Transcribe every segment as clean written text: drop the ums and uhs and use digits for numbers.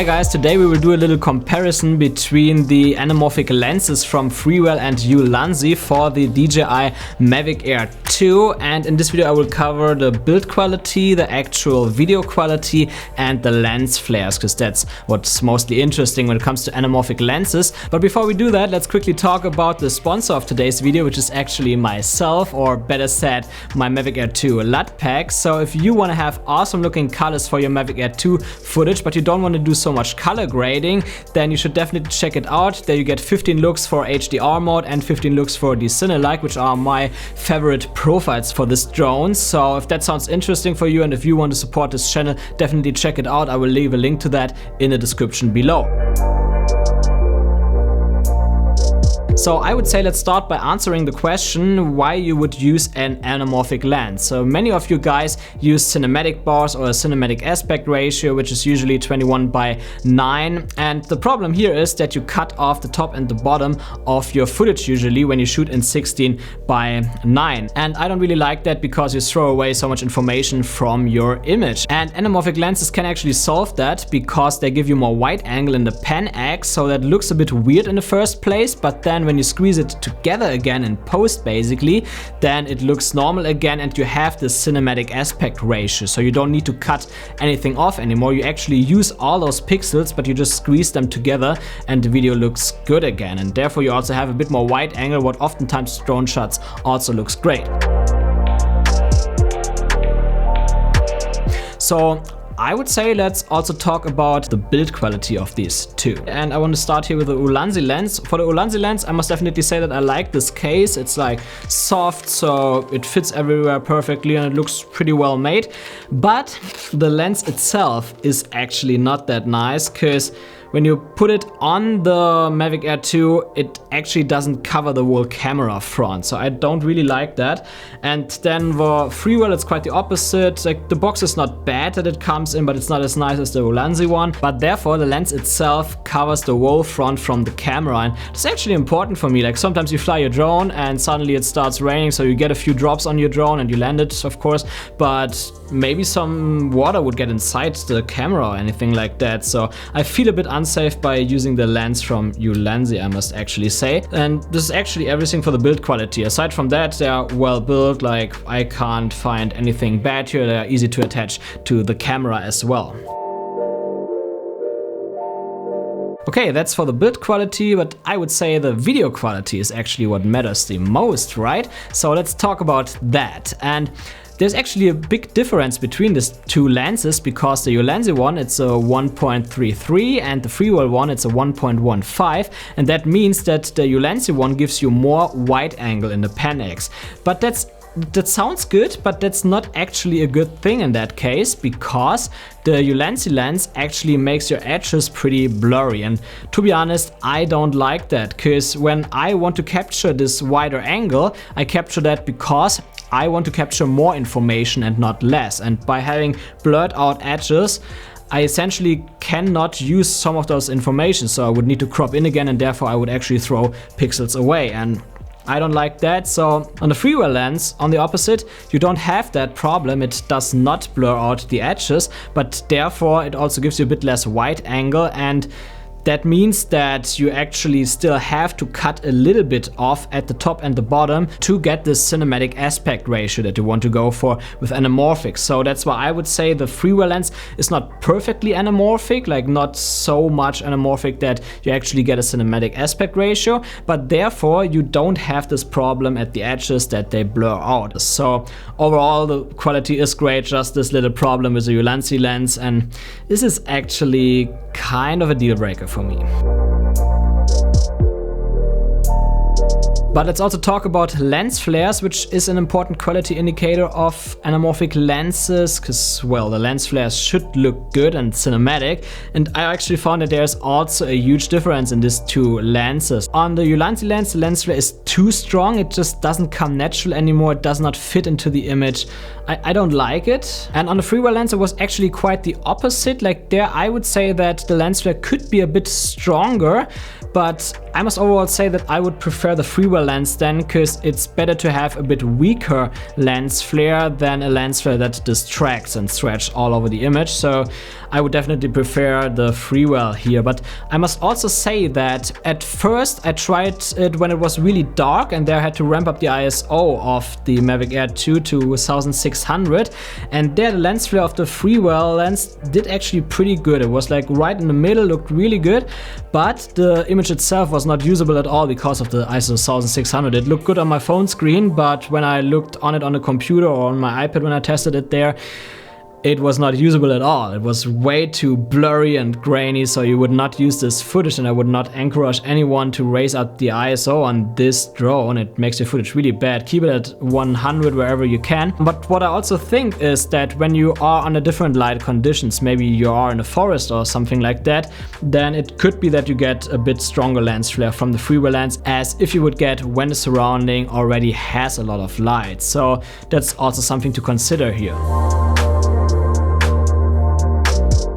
Hi guys, today we will do a little comparison between the anamorphic lenses from Freewell and Ulanzi for the DJI Mavic Air 2, and in this video I will cover the build quality, the actual video quality and the lens flares, because that's what's mostly interesting when it comes to anamorphic lenses. But before we do that, let's quickly talk about the sponsor of today's video, which is actually myself, or better said, my Mavic Air 2 LUT pack. So if you want to have awesome looking colors for your Mavic Air 2 footage, but you don't want to do so much color grading, then you should definitely check it out. There you get 15 looks for HDR mode and 15 looks for the Cine-like, which are my favorite profiles for this drone. So if that sounds interesting for you and if you want to support this channel, definitely check it out. I will leave a link to that in the description below. So I would say let's start by answering the question why you would use an anamorphic lens. So many of you guys use cinematic bars or a cinematic aspect ratio, which is usually 21:9. And the problem here is that you cut off the top and the bottom of your footage usually when you shoot in 16:9. And I don't really like that because you throw away so much information from your image. And anamorphic lenses can actually solve that because they give you more wide angle in the pen X, so that looks a bit weird in the first place, but then when you squeeze it together again in post basically, then it looks normal again and you have the cinematic aspect ratio. So you don't need to cut anything off anymore. You actually use all those pixels, but you just squeeze them together and the video looks good again. And therefore you also have a bit more wide angle, what oftentimes drone shots also looks great. So I would say let's also talk about the build quality of these two. And I want to start here with the Ulanzi lens. For the Ulanzi lens, I must definitely say that I like this case. It's like soft, so it fits everywhere perfectly and it looks pretty well made. But the lens itself is actually not that nice, because when you put it on the Mavic Air 2, it actually doesn't cover the whole camera front. So I don't really like that. And then for Freewell, it's quite the opposite. Like, the box is not bad that it comes in, but it's not as nice as the Ulanzi one. But therefore, the lens itself covers the whole front from the camera. And it's actually important for me. Like, sometimes you fly your drone and suddenly it starts raining, so you get a few drops on your drone and you land it, of course. But maybe some water would get inside the camera or anything like that. So I feel a bit unsafe by using the lens from Ulanzi, I must actually say. And this is actually everything for the build quality. Aside from that, they are well built. Like, I can't find anything bad here. They are easy to attach to the camera as well. Okay, that's for the build quality, but I would say the video quality is actually what matters the most, right? So let's talk about that. And there's actually a big difference between these two lenses, because the Ulanzi one, it's a 1.33 and the Freewell one, it's a 1.15, and that means that the Ulanzi one gives you more wide angle in the pen X. But that sounds good, but that's not actually a good thing in that case, because the Ulanzi lens actually makes your edges pretty blurry. And to be honest, I don't like that, because when I want to capture this wider angle, I capture that because I want to capture more information and not less. And by having blurred out edges, I essentially cannot use some of those information. So I would need to crop in again, and therefore I would actually throw pixels away. And I don't like that. So on the Freewell lens, on the opposite, you don't have that problem. It does not blur out the edges, but therefore it also gives you a bit less wide angle, and that means that you actually still have to cut a little bit off at the top and the bottom to get this cinematic aspect ratio that you want to go for with anamorphic. So that's why I would say the Freewell lens is not perfectly anamorphic, like not so much anamorphic that you actually get a cinematic aspect ratio, but therefore you don't have this problem at the edges that they blur out. So overall the quality is great, just this little problem with the Ulanzi lens, and this is actually kind of a deal breaker for me. But let's also talk about lens flares, which is an important quality indicator of anamorphic lenses, because, well, the lens flares should look good and cinematic. And I actually found that there's also a huge difference in these two lenses. On the Ulanzi lens, the lens flare is too strong. It just doesn't come natural anymore. It does not fit into the image. I don't like it. And on the Freewell lens, it was actually quite the opposite. Like, there I would say that the lens flare could be a bit stronger, but I must overall say that I would prefer the Freewell lens then, because it's better to have a bit weaker lens flare than a lens flare that distracts and stretch all over the image. So I would definitely prefer the Freewell here. But I must also say that at first I tried it when it was really dark, and there I had to ramp up the ISO of the Mavic Air 2 to 1600, and there the lens flare of the Freewell lens did actually pretty good. It was like right in the middle, looked really good, but the image itself was not usable at all because of the ISO 1600. It looked good on my phone screen, but when I looked on it on the computer or on my iPad when I tested it there, it was not usable at all. It was way too blurry and grainy, so you would not use this footage, and I would not encourage anyone to raise up the ISO on this drone. It makes your footage really bad. Keep it at 100 wherever you can. But what I also think is that when you are under different light conditions, maybe you are in a forest or something like that, then it could be that you get a bit stronger lens flare from the Freewell lens, as if you would get when the surrounding already has a lot of light. So that's also something to consider here.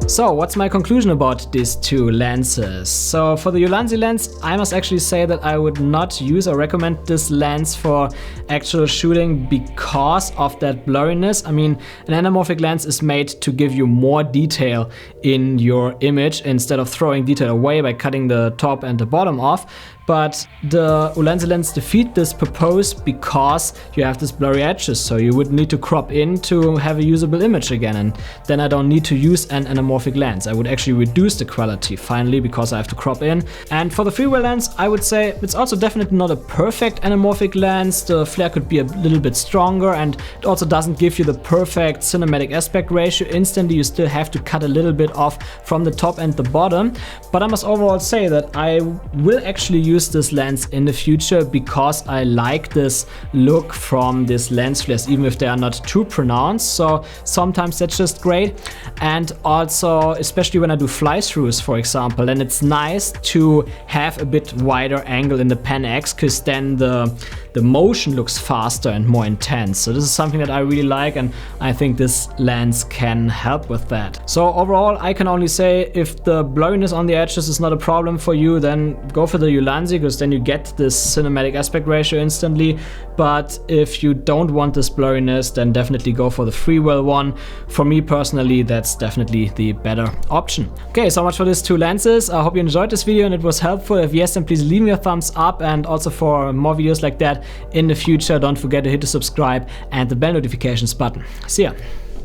So what's my conclusion about these two lenses? So for the Ulanzi lens, I must actually say that I would not use or recommend this lens for actual shooting because of that blurriness. I mean, an anamorphic lens is made to give you more detail in your image instead of throwing detail away by cutting the top and the bottom off. But the Ulanzi lens defeat this purpose because you have these blurry edges, so you would need to crop in to have a usable image again, and then I don't need to use an anamorphic lens. I would actually reduce the quality finally because I have to crop in. And for the Freewell lens, I would say it's also definitely not a perfect anamorphic lens. The flare could be a little bit stronger, and it also doesn't give you the perfect cinematic aspect ratio instantly. You still have to cut a little bit off from the top and the bottom. But I must overall say that I will actually use this lens in the future because I like this look from this lens flares, even if they are not too pronounced. So sometimes that's just great. And also, especially when I do fly-throughs, for example, then it's nice to have a bit wider angle in the Pen X, because then the motion looks faster and more intense. So this is something that I really like, and I think this lens can help with that. So overall, I can only say if the blurriness on the edges is not a problem for you, then go for the Ulanzi, because then you get this cinematic aspect ratio instantly. But if you don't want this blurriness, then definitely go for the Freewell one. For me personally, that's definitely the better option. Okay, so much for these two lenses. I hope you enjoyed this video and it was helpful. If yes, then please leave me a thumbs up, and also for more videos like that in the future, don't forget to hit the subscribe and the bell notifications button. See ya!